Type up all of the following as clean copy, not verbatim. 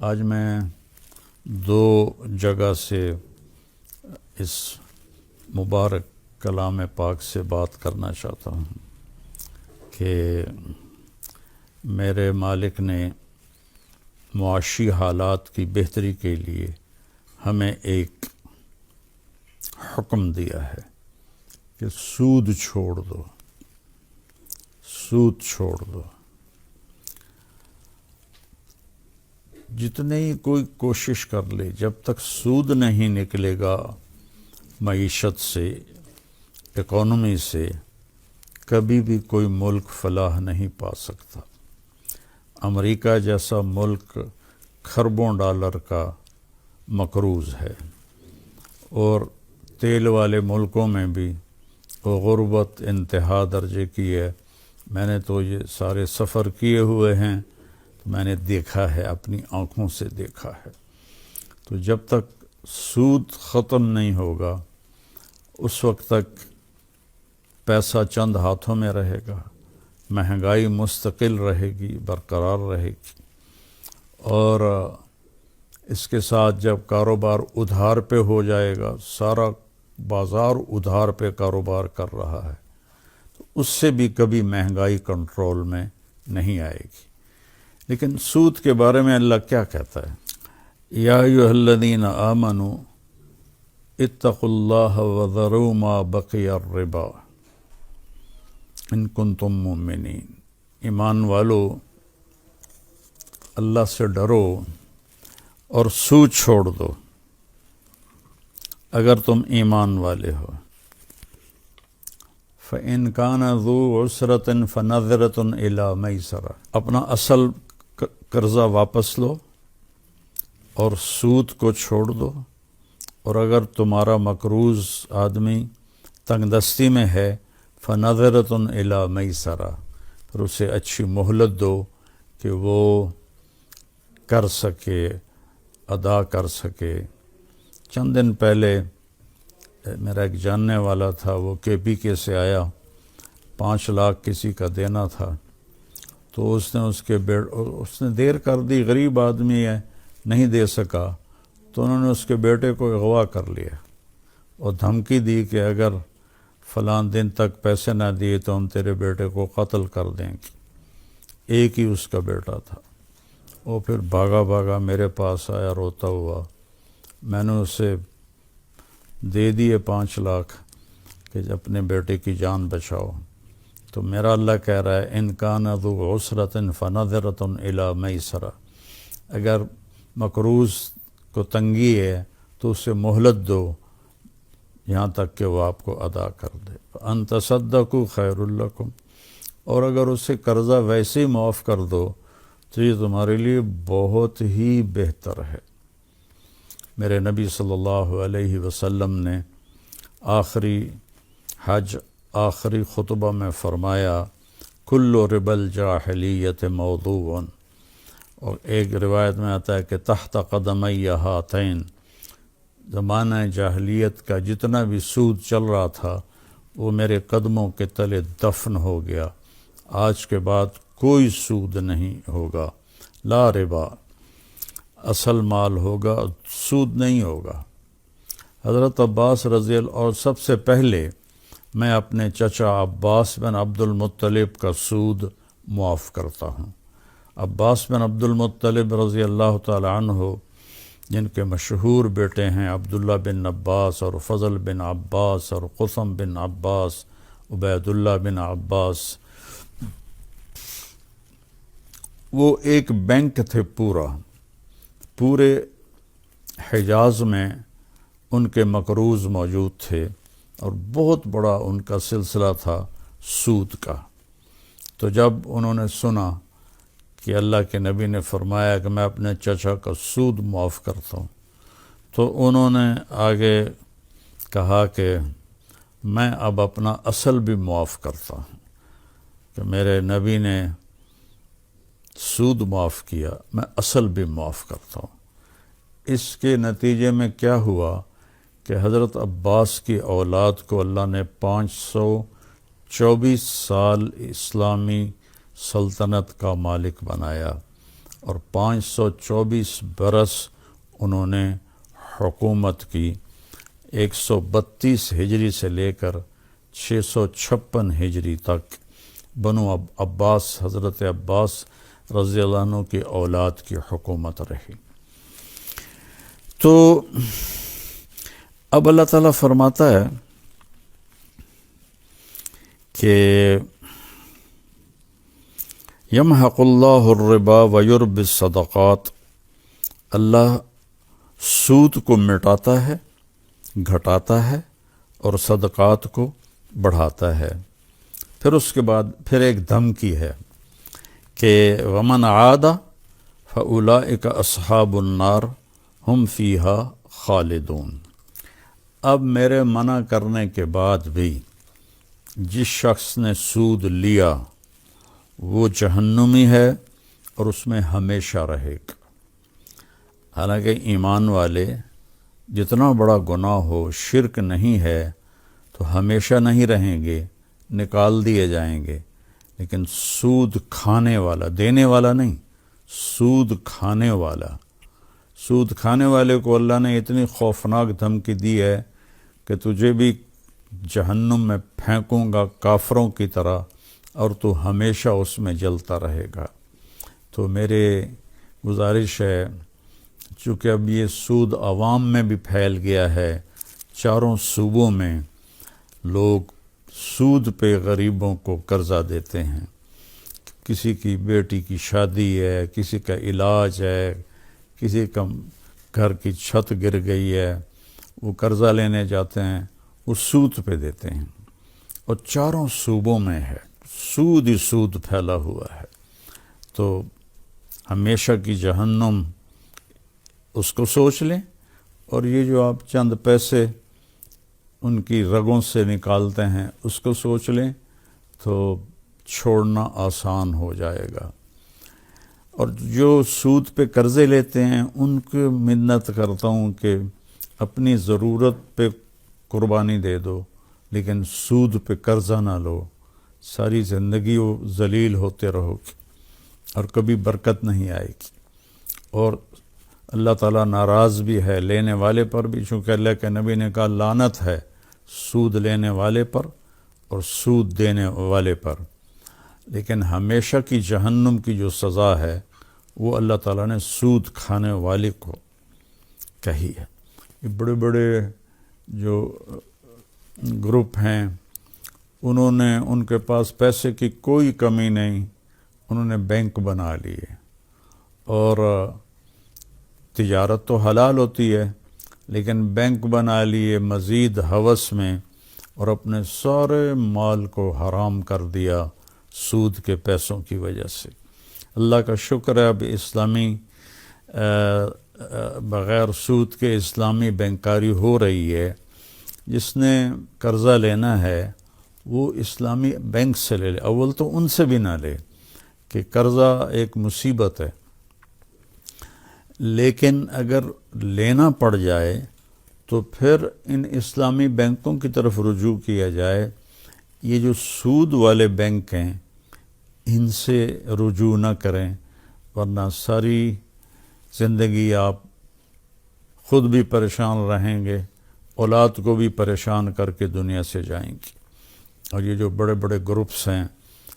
آج میں دو جگہ سے اس مبارک کلام پاک سے بات کرنا چاہتا ہوں کہ میرے مالک نے معاشی حالات کی بہتری کے لیے ہمیں ایک حکم دیا ہے کہ سود چھوڑ دو، سود چھوڑ دو۔ جتنی کوئی کوشش کر لے، جب تک سود نہیں نکلے گا معیشت سے، اکانومی سے، کبھی بھی کوئی ملک فلاح نہیں پا سکتا۔ امریکہ جیسا ملک کھربوں ڈالر کا مقروض ہے، اور تیل والے ملکوں میں بھی غربت انتہا درجے کی ہے۔ میں نے تو یہ سارے سفر کیے ہوئے ہیں، تو میں نے دیکھا ہے، اپنی آنکھوں سے دیکھا ہے۔ تو جب تک سود ختم نہیں ہوگا اس وقت تک پیسہ چند ہاتھوں میں رہے گا، مہنگائی مستقل رہے گی، برقرار رہے گی، اور اس کے ساتھ جب کاروبار ادھار پہ ہو جائے گا، سارا بازار ادھار پہ کاروبار کر رہا ہے، تو اس سے بھی کبھی مہنگائی کنٹرول میں نہیں آئے گی۔ لیکن سود کے بارے میں اللہ کیا کہتا ہے؟ یا ایھا الذین آمنوا اتقوا اللہ وذروا ما بقی الربا ان کنتم مؤمنین۔ ایمان والو، اللہ سے ڈرو اور سود چھوڑ دو اگر تم ایمان والے ہو۔ فَإِنْ كَانَ ذُو عُسْرَةٍ فَنَظِرَةٌ إِلَىٰ مَيْسَرَةٍ۔ اپنا اصل قرضہ واپس لو اور سود کو چھوڑ دو، اور اگر تمہارا مقروض آدمی تنگ دستی میں ہے، فَنَظِرَةٌ إِلَىٰ مَيْسَرَةٍ، پھر اسے اچھی مہلت دو کہ وہ کر سکے، ادا کر سکے۔ چند دن پہلے میرا ایک جاننے والا تھا، وہ KPK سے آیا، 5 لاکھ کسی کا دینا تھا، تو اس نے دیر کر دی، غریب آدمی ہے، نہیں دے سکا، تو انہوں نے اس کے بیٹے کو اغوا کر لیا اور دھمکی دی کہ اگر فلاں دن تک پیسے نہ دیے تو ہم تیرے بیٹے کو قتل کر دیں گے۔ ایک ہی اس کا بیٹا تھا۔ وہ پھر بھاگا میرے پاس آیا روتا ہوا۔ میں نے اسے دے دیے 5 لاکھ کہ اپنے بیٹے کی جان بچاؤ۔ تو میرا اللہ کہہ رہا ہے ان کان ذو عسرۃ فنظرۃ الی میسرہ، اگر مقروض کو تنگی ہے تو اسے مہلت دو یہاں تک کہ وہ آپ کو ادا کر دے۔ ان تصدقوا خیر لکم، اور اگر اسے قرضہ ویسے ہی معاف کر دو تو یہ تمہارے لیے بہت ہی بہتر ہے۔ میرے نبی صلی اللہ علیہ وسلم نے آخری حج آخری خطبہ میں فرمایا کل ربا الجاہلیت موضوع، اور ایک روایت میں آتا ہے کہ تحت قدمی ہاتین، زمانہ جاہلیت کا جتنا بھی سود چل رہا تھا وہ میرے قدموں کے تلے دفن ہو گیا، آج کے بعد کوئی سود نہیں ہوگا، لا ربا، اصل مال ہوگا، سود نہیں ہوگا۔ حضرت عباس رضی اللہ، اور سب سے پہلے میں اپنے چچا عباس بن عبد المطلب کا سود معاف کرتا ہوں۔ عباس بن عبد المطلب رضی اللہ تعالی عنہ، جن کے مشہور بیٹے ہیں عبداللہ بن عباس اور فضل بن عباس اور قسم بن عباس، عبید اللہ بن عباس، وہ ایک بینک تھے، پورے حجاز میں ان کے مقروض موجود تھے، اور بہت بڑا ان کا سلسلہ تھا سود کا۔ تو جب انہوں نے سنا کہ اللہ کے نبی نے فرمایا کہ میں اپنے چچا کا سود معاف کرتا ہوں، تو انہوں نے آگے کہا کہ میں اب اپنا اصل بھی معاف کرتا ہوں، کہ میرے نبی نے سود معاف کیا، میں اصل بھی معاف کرتا ہوں۔ اس کے نتیجے میں کیا ہوا کہ حضرت عباس کی اولاد کو اللہ نے 524 سال اسلامی سلطنت کا مالک بنایا، اور 524 برس انہوں نے حکومت کی، 132 ہجری سے لے کر 656 ہجری تک بنو عباس، حضرت عباس رضی اللہ عنہ کی اولاد کی حکومت رہی۔ تو اب اللہ تعالیٰ فرماتا ہے کہ یمحق اللہ الربا ویربی الصدقات، اللہ سود کو مٹاتا ہے، گھٹاتا ہے، اور صدقات کو بڑھاتا ہے۔ پھر اس کے بعد پھر ایک دھمکی ہے کہ ومن عاد فاولئک اصحاب النار ہم فیہا خالدون۔ اب میرے منع کرنے کے بعد بھی جس شخص نے سود لیا وہ جہنمی ہے اور اس میں ہمیشہ رہے گا۔ حالانکہ ایمان والے جتنا بڑا گناہ ہو، شرک نہیں ہے تو ہمیشہ نہیں رہیں گے، نکال دیے جائیں گے، لیکن سود کھانے والا، دینے والا نہیں، سود کھانے والے کو اللہ نے اتنی خوفناک دھمکی دی ہے کہ تجھے بھی جہنم میں پھینکوں گا کافروں کی طرح، اور تو ہمیشہ اس میں جلتا رہے گا۔ تو میرے گزارش ہے، چونکہ اب یہ سود عوام میں بھی پھیل گیا ہے، چاروں صوبوں میں لوگ سود پہ غریبوں کو قرضہ دیتے ہیں، کسی کی بیٹی کی شادی ہے، کسی کا علاج ہے، کسی کا گھر کی چھت گر گئی ہے، وہ قرضہ لینے جاتے ہیں، وہ سود پہ دیتے ہیں، اور چاروں صوبوں میں ہے، سود ہی سود پھیلا ہوا ہے۔ تو ہمیشہ کی جہنم اس کو سوچ لیں، اور یہ جو آپ چند پیسے ان کی رگوں سے نکالتے ہیں اس کو سوچ لیں تو چھوڑنا آسان ہو جائے گا۔ اور جو سود پہ قرضے لیتے ہیں ان کو منت کرتا ہوں کہ اپنی ضرورت پہ قربانی دے دو، لیکن سود پہ قرضہ نہ لو، ساری زندگی وہ ذلیل ہوتے رہو گے اور کبھی برکت نہیں آئے گی، اور اللہ تعالیٰ ناراض بھی ہے لینے والے پر بھی، چونکہ اللہ کے نبی نے کہا لعنت ہے سود لینے والے پر اور سود دینے والے پر، لیکن ہمیشہ کی جہنم کی جو سزا ہے وہ اللہ تعالیٰ نے سود کھانے والے کو کہی ہے۔ یہ بڑے بڑے جو گروپ ہیں انہوں نے، ان کے پاس پیسے کی کوئی کمی نہیں، انہوں نے بینک بنا لیے، اور تجارت تو حلال ہوتی ہے لیکن بینک بنا لیے مزید ہوس میں، اور اپنے سارے مال کو حرام کر دیا سود کے پیسوں کی وجہ سے۔ اللہ کا شکر ہے اب اسلامی بغیر سود کے اسلامی بینکاری ہو رہی ہے۔ جس نے قرضہ لینا ہے وہ اسلامی بینک سے لے لے، اول تو ان سے بھی نہ لے کہ قرضہ ایک مصیبت ہے، لیکن اگر لینا پڑ جائے تو پھر ان اسلامی بینکوں کی طرف رجوع کیا جائے۔ یہ جو سود والے بینک ہیں ان سے رجوع نہ کریں، ورنہ ساری زندگی آپ خود بھی پریشان رہیں گے، اولاد کو بھی پریشان کر کے دنیا سے جائیں گی۔ اور یہ جو بڑے بڑے گروپس ہیں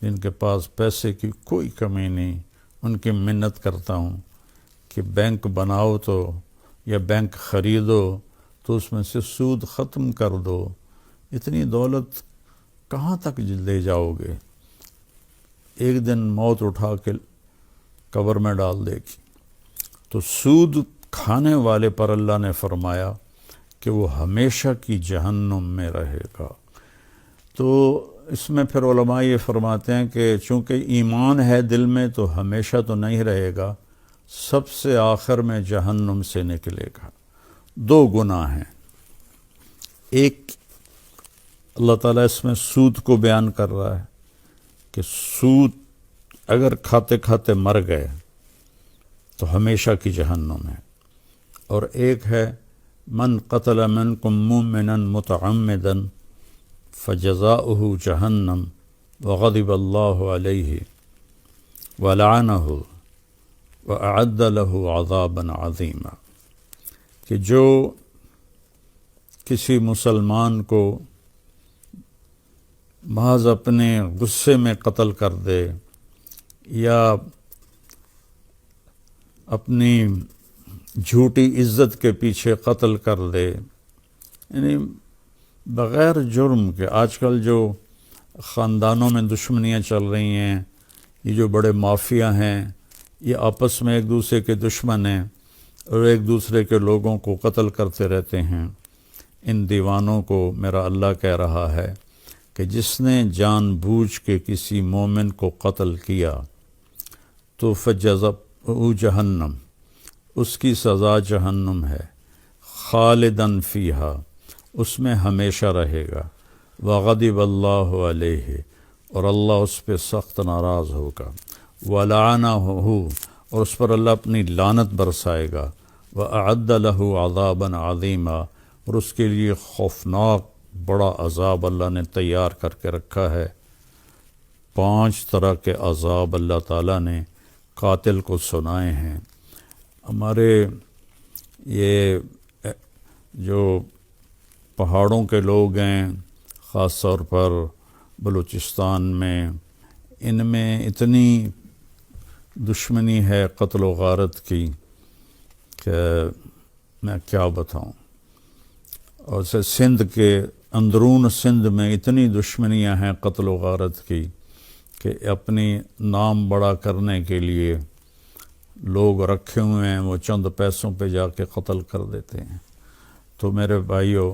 جن کے پاس پیسے کی کوئی کمی نہیں، ان کی منت کرتا ہوں کہ بینک بناؤ تو یا بینک خریدو تو اس میں سے سود ختم کر دو، اتنی دولت کہاں تک لے جاؤ گے؟ ایک دن موت اٹھا کے قبر میں ڈال دے گی۔ تو سود کھانے والے پر اللہ نے فرمایا کہ وہ ہمیشہ کی جہنم میں رہے گا۔ تو اس میں پھر علماء یہ فرماتے ہیں کہ چونکہ ایمان ہے دل میں تو ہمیشہ تو نہیں رہے گا، سب سے آخر میں جہنم سے نکلے گا۔ دو گناہ ہیں، ایک اللہ تعالیٰ اس میں سود کو بیان کر رہا ہے کہ سود اگر کھاتے کھاتے مر گئے تو ہمیشہ کی جہنم ہے، اور ایک ہے من قتل منکم مؤمنا متعمدا فجزاؤہ جہنم وغضب اللہ علیہ ولعنہ وأعد له عذابا عظیما، کہ جو کسی مسلمان کو محض اپنے غصے میں قتل کر دے یا اپنی جھوٹی عزت کے پیچھے قتل کر دے، یعنی بغیر جرم کے، آج کل جو خاندانوں میں دشمنیاں چل رہی ہیں، یہ جو بڑے مافیا ہیں، یہ آپس میں ایک دوسرے کے دشمن ہیں اور ایک دوسرے کے لوگوں کو قتل کرتے رہتے ہیں، ان دیوانوں کو میرا اللہ کہہ رہا ہے کہ جس نے جان بوجھ کے کسی مومن کو قتل کیا تو فجزاؤہ جہنم، اس کی سزا جہنم ہے، خالداً فیہا، اس میں ہمیشہ رہے گا، وغضب اللہ علیہ، اور اللہ اس پہ سخت ناراض ہوگا، ولعنہ، اور اس پر اللہ اپنی لعنت برسائے گا، وأعد لہ عذابا عظیما، اور اس کے لیے خوفناک بڑا عذاب اللہ نے تیار کر کے رکھا ہے۔ 5 طرح کے عذاب اللہ تعالیٰ نے قاتل کو سنائے ہیں۔ ہمارے یہ جو پہاڑوں کے لوگ ہیں، خاص طور پر بلوچستان میں، ان میں اتنی دشمنی ہے قتل و غارت کی کہ میں کیا بتاؤں، اور سندھ کے اندرون سندھ میں اتنی دشمنیاں ہیں قتل و غارت کی کہ اپنی نام بڑا کرنے کے لیے لوگ رکھے ہوئے ہیں، وہ چند پیسوں پہ جا کے قتل کر دیتے ہیں۔ تو میرے بھائیوں،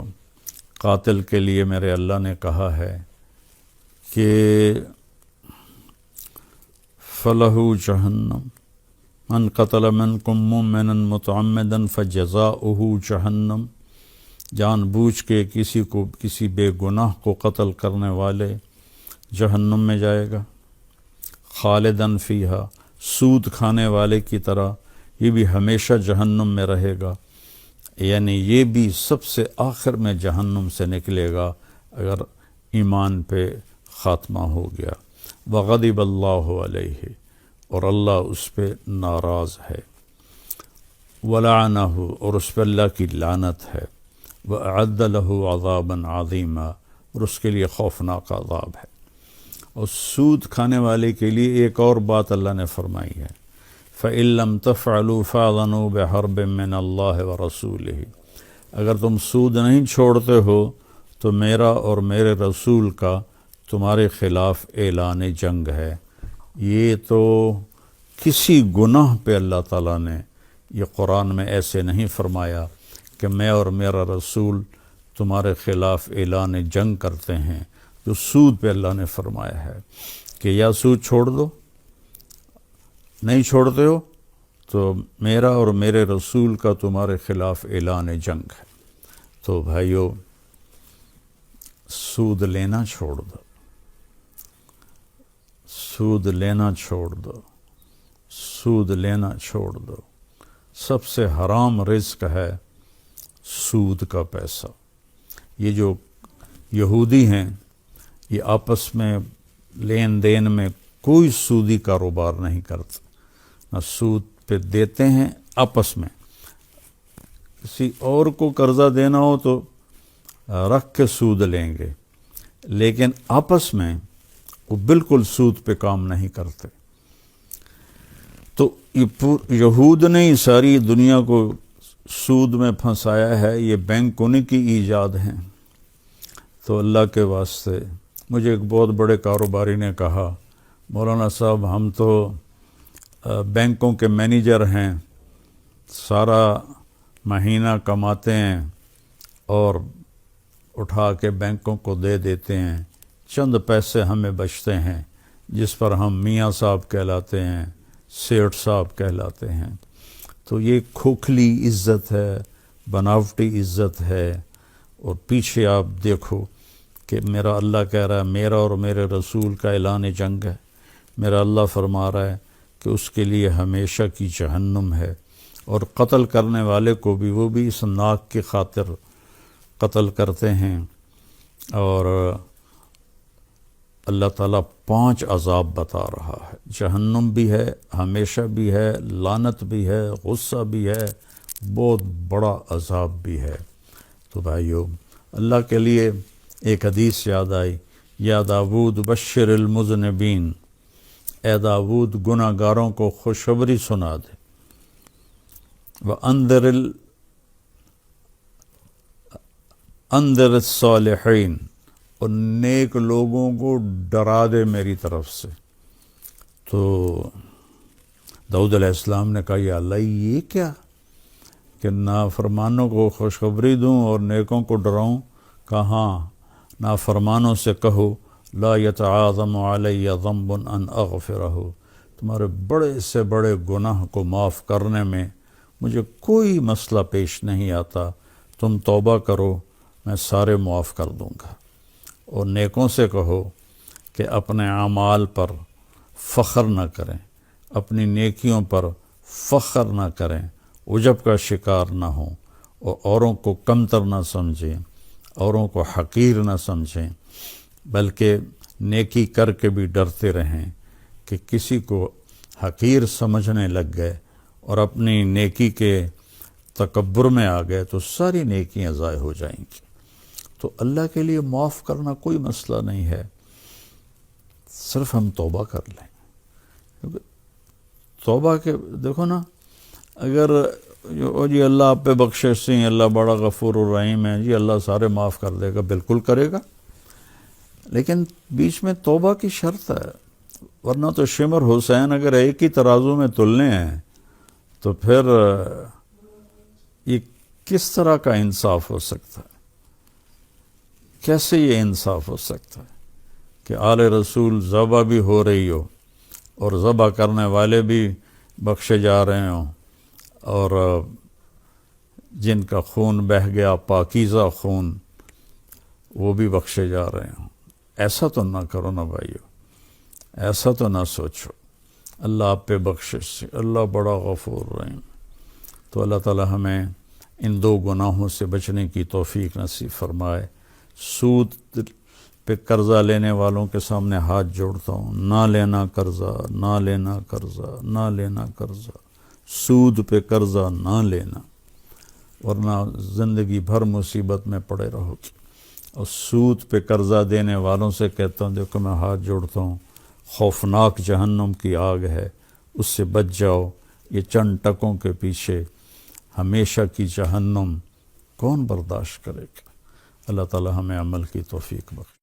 قاتل کے لیے میرے اللہ نے کہا ہے کہ فَلَهُ جہنم، من قتل منکم مؤمنا متعمدا فجزاؤہ جہنم، جان بوجھ کے کسی بے گناہ کو قتل کرنے والے جہنم میں جائے گا، خالداً فیہا، سود کھانے والے کی طرح یہ بھی ہمیشہ جہنم میں رہے گا، یعنی یہ بھی سب سے آخر میں جہنم سے نکلے گا اگر ایمان پہ خاتمہ ہو گیا، وغضب اللہ علیہ، اور اللہ اس پہ ناراض ہے، ولعنہ، اور اس پہ اللہ کی لعنت ہے، وأعد لہ عذابا عظیما، اور اس کے لیے خوفناک عذاب ہے۔ اور سود کھانے والے کے لیے ایک اور بات اللہ نے فرمائی ہے، فَإِن لَّمْ تَفْعَلُوا فَأْذَنُوا بِحَرْبٍ مِّنَ اللَّهِ وَرَسُولِهِ، اگر تم سود نہیں چھوڑتے ہو تو میرا اور میرے رسول کا تمہارے خلاف اعلان جنگ ہے۔ یہ تو کسی گناہ پہ اللہ تعالیٰ نے یہ قرآن میں ایسے نہیں فرمایا کہ میں اور میرا رسول تمہارے خلاف اعلان جنگ کرتے ہیں، جو سود پہ اللہ نے فرمایا ہے کہ یا سود چھوڑ دو، نہیں چھوڑتے ہو تو میرا اور میرے رسول کا تمہارے خلاف اعلان جنگ ہے۔ تو بھائیو، سود لینا چھوڑ دو، سود لینا چھوڑ دو، سود لینا چھوڑ دو۔ سب سے حرام رزق ہے سود کا پیسہ۔ یہ جو یہودی ہیں، یہ آپس میں لین دین میں کوئی سودی کاروبار نہیں کرتے، نہ سود پہ دیتے ہیں آپس میں۔ کسی اور کو قرضہ دینا ہو تو رکھ کے سود لیں گے، لیکن آپس میں وہ بالکل سود پہ کام نہیں کرتے۔ تو یہود نے ہی ساری دنیا کو سود میں پھنسایا ہے، یہ بینک انہی کی ایجاد ہیں۔ تو اللہ کے واسطے، مجھے ایک بہت بڑے کاروباری نے کہا، مولانا صاحب ہم تو بینکوں کے مینیجر ہیں، سارا مہینہ کماتے ہیں اور اٹھا کے بینکوں کو دے دیتے ہیں، چند پیسے ہمیں بچتے ہیں جس پر ہم میاں صاحب کہلاتے ہیں، سیٹھ صاحب کہلاتے ہیں۔ تو یہ کھوکھلی عزت ہے، بناوٹی عزت ہے۔ اور پیچھے آپ دیکھو کہ میرا اللہ کہہ رہا ہے میرا اور میرے رسول کا اعلان جنگ ہے، میرا اللہ فرما رہا ہے کہ اس کے لیے ہمیشہ کی جہنم ہے، اور قتل کرنے والے کو بھی وہ بھی اس ناک کی خاطر قتل کرتے ہیں۔ اور اللہ تعالیٰ 5 عذاب بتا رہا ہے، جہنم بھی ہے، ہمیشہ بھی ہے، لعنت بھی ہے، غصہ بھی ہے، بہت بڑا عذاب بھی ہے۔ تو بھائیو، اللہ کے لیے ایک حدیث یاد آئی، یا داود بشر المذنبین، اے داود گناہ گاروں کو خوشخبری سنا دے، وَأَنذِرِ الصالحین، اور نیک لوگوں کو ڈرا دے میری طرف سے۔ تو داؤد علیہ السلام نے کہا، یا اللہ یہ کیا کہ نافرمانوں کو خوشخبری دوں اور نیکوں کو ڈراؤں؟ کہاں، نافرمانوں سے کہو لا یتعاظم علی ذنب ان اغفرہ، تمہارے بڑے سے بڑے گناہ کو معاف کرنے میں مجھے کوئی مسئلہ پیش نہیں آتا، تم توبہ کرو میں سارے معاف کر دوں گا۔ اور نیکوں سے کہو کہ اپنے اعمال پر فخر نہ کریں، اپنی نیکیوں پر فخر نہ کریں، عجب کا شکار نہ ہوں، اور اوروں کو کمتر نہ سمجھیں، اوروں کو حقیر نہ سمجھیں، بلکہ نیکی کر کے بھی ڈرتے رہیں کہ کسی کو حقیر سمجھنے لگ گئے اور اپنی نیکی کے تکبر میں آ گئے تو ساری نیکیاں ضائع ہو جائیں گی۔ تو اللہ کے لیے معاف کرنا کوئی مسئلہ نہیں ہے، صرف ہم توبہ کر لیں۔ کیونکہ توبہ کے دیکھو نا، اگر جی اللہ آپ پہ بخشش سی، اللہ بڑا غفور الرحیم ہے، جی اللہ سارے معاف کر دے گا، بالکل کرے گا، لیکن بیچ میں توبہ کی شرط ہے، ورنہ تو شمر حسین اگر ایک ہی ترازو میں تلنے ہیں تو پھر یہ کس طرح کا انصاف ہو سکتا ہے؟ کیسے یہ انصاف ہو سکتا ہے کہ آل رسول ذبح بھی ہو رہی ہو اور ذبح کرنے والے بھی بخشے جا رہے ہوں، اور جن کا خون بہہ گیا پاکیزہ خون وہ بھی بخشے جا رہے ہوں؟ ایسا تو نہ کرو نا بھائیو، ایسا تو نہ سوچو۔ اللہ آپ پہ بخشش سے، اللہ بڑا غفور رحیم۔ تو اللہ تعالی ہمیں ان 2 گناہوں سے بچنے کی توفیق نصیب فرمائے۔ سود پہ قرضہ لینے والوں کے سامنے ہاتھ جوڑتا ہوں، نہ لینا قرضہ، نہ لینا قرضہ، نہ لینا قرضہ، سود پہ قرضہ نہ لینا، ورنہ زندگی بھر مصیبت میں پڑے رہو گی۔ اور سود پہ قرضہ دینے والوں سے کہتا ہوں، دیکھو میں ہاتھ جوڑتا ہوں، خوفناک جہنم کی آگ ہے، اس سے بچ جاؤ، یہ چند ٹکوں کے پیچھے ہمیشہ کی جہنم کون برداشت کرے گا؟ اللہ تعالی ہمیں عمل کی توفیق بخشے۔